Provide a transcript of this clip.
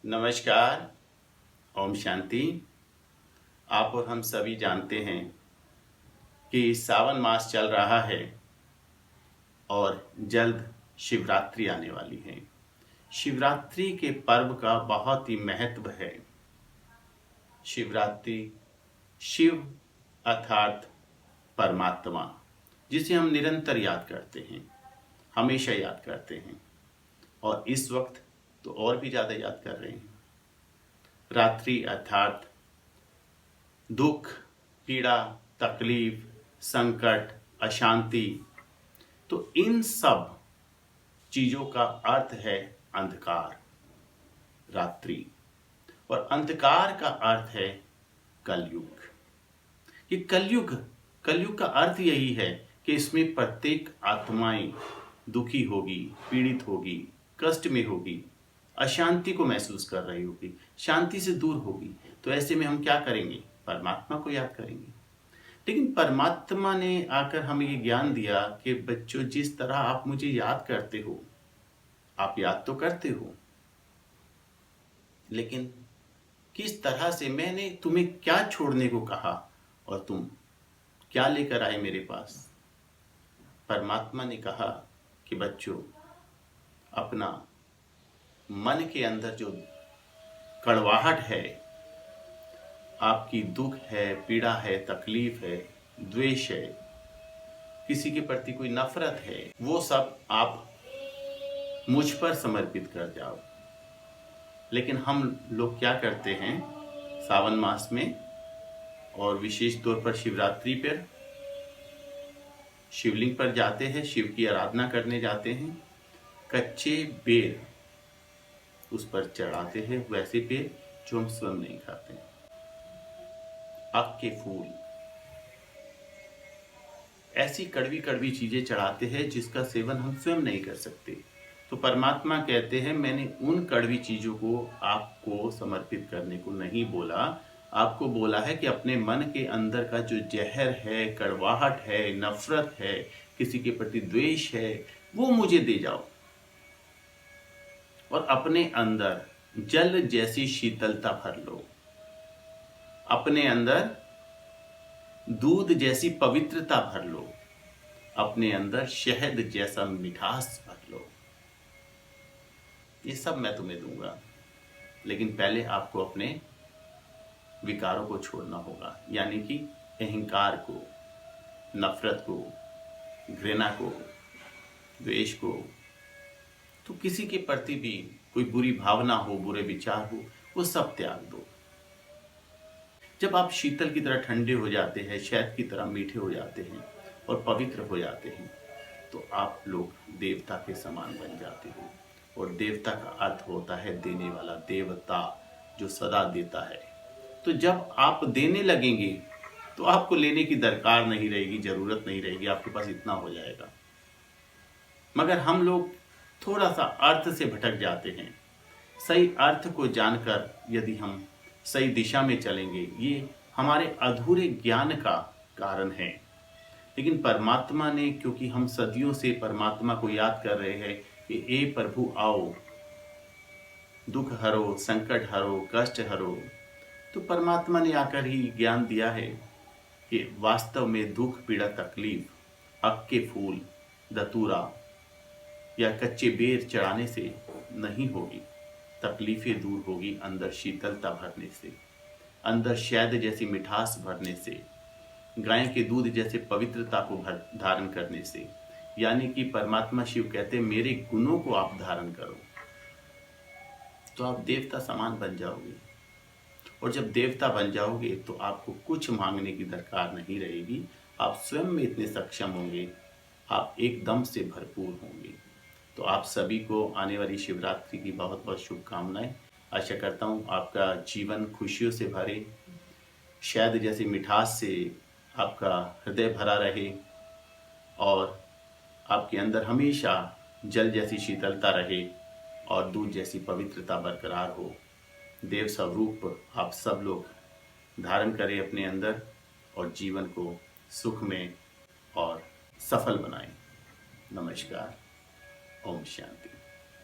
नमस्कार। ओम शांति। आप और हम सभी जानते हैं कि सावन मास चल रहा है और जल्द शिवरात्रि आने वाली है। शिवरात्रि के पर्व का बहुत ही महत्व है। शिवरात्रि शिव अर्थात परमात्मा, जिसे हम निरंतर याद करते हैं, हमेशा याद करते हैं और इस वक्त तो और भी ज़्यादा याद कर रहे हैं। रात्रि अर्थात दुख, पीड़ा, तकलीफ, संकट, अशांति, तो इन सब चीजों का अर्थ है अंधकार, रात्रि। और अंधकार का अर्थ है कलयुग। ये कलयुग का अर्थ यही है कि इसमें प्रत्येक आत्माएं दुखी होगी, पीड़ित होगी, कष्ट में होगी, अशांति को महसूस कर रही होगी, शांति से दूर होगी। तो ऐसे में हम क्या करेंगे? परमात्मा को याद करेंगे। लेकिन परमात्मा ने आकर हमें ये ज्ञान दिया कि बच्चों, जिस तरह आप मुझे याद करते हो, आप याद तो करते हो, लेकिन किस तरह से मैंने तुम्हें क्या छोड़ने को कहा और तुम क्या लेकर आए मेरे पास? परमात्मा ने कहा कि बच्चों, अपना मन के अंदर जो कड़वाहट है, आपकी दुख है, पीड़ा है, तकलीफ है, द्वेष है, किसी के प्रति कोई नफरत है, वो सब आप मुझ पर समर्पित कर जाओ। लेकिन हम लोग क्या करते हैं सावन मास में, और विशेष तौर पर शिवरात्रि पर शिवलिंग पर जाते हैं, शिव की आराधना करने जाते हैं, कच्चे बेर उस पर चढ़ाते हैं, वैसे बेर जो हम स्वयं नहीं खाते हैं, आक के फूल, ऐसी कड़वी कड़वी चीजें चढ़ाते हैं जिसका सेवन हम स्वयं नहीं कर सकते। तो परमात्मा कहते हैं, मैंने उन कड़वी चीजों को आपको समर्पित करने को नहीं बोला, आपको बोला है कि अपने मन के अंदर का जो जहर है, कड़वाहट है, नफरत है, किसी के प्रति द्वेष है, वो मुझे दे जाओ और अपने अंदर जल जैसी शीतलता भर लो, अपने अंदर दूध जैसी पवित्रता भर लो, अपने अंदर शहद जैसा मिठास भर लो। ये सब मैं तुम्हें दूंगा, लेकिन पहले आपको अपने विकारों को छोड़ना होगा, यानी कि अहंकार को, नफरत को, घृणा को, द्वेष को। तो किसी के प्रति भी कोई बुरी भावना हो, बुरे विचार हो, वो सब त्याग दो। जब आप शीतल की तरह ठंडे हो जाते हैं, शहद की तरह मीठे हो जाते हैं और पवित्र हो जाते हैं, तो आप लोग देवता के समान बन जाते हो। और देवता का अर्थ होता है देने वाला, देवता जो सदा देता है। तो जब आप देने लगेंगे तो आपको लेने की दरकार नहीं रहेगी, जरूरत नहीं रहेगी, आपके पास इतना हो जाएगा। मगर हम लोग थोड़ा सा अर्थ से भटक जाते हैं। सही अर्थ को जानकर यदि हम सही दिशा में चलेंगे, ये हमारे अधूरे ज्ञान का कारण है। लेकिन परमात्मा ने, क्योंकि हम सदियों से परमात्मा को याद कर रहे हैं कि ए प्रभु आओ, दुख हरो, संकट हरो, कष्ट हरो, तो परमात्मा ने आकर ही ज्ञान दिया है कि वास्तव में दुख, पीड़ा, तकलीफ अक के फूल, दतूरा या कच्चे बेर चढ़ाने से नहीं होगी। तकलीफें दूर होगी अंदर शीतलता भरने से, अंदर शहद जैसी मिठास भरने से, गाय के दूध जैसे पवित्रता को धारण करने से। यानी कि परमात्मा शिव कहते हैं, मेरे गुणों को आप धारण करो तो आप देवता समान बन जाओगे। और जब देवता बन जाओगे तो आपको कुछ मांगने की दरकार नहीं रहेगी, आप स्वयं में इतने सक्षम होंगे, आप एकदम से भरपूर होंगे। तो आप सभी को आने वाली शिवरात्रि की बहुत बहुत शुभकामनाएं। आशा करता हूँ आपका जीवन खुशियों से भरे, शहद जैसी मिठास से आपका हृदय भरा रहे और आपके अंदर हमेशा जल जैसी शीतलता रहे और दूध जैसी पवित्रता बरकरार हो। देव स्वरूप आप सब लोग धारण करें अपने अंदर और जीवन को सुख में और सफल बनाएं। नमस्कार। ओम शांति।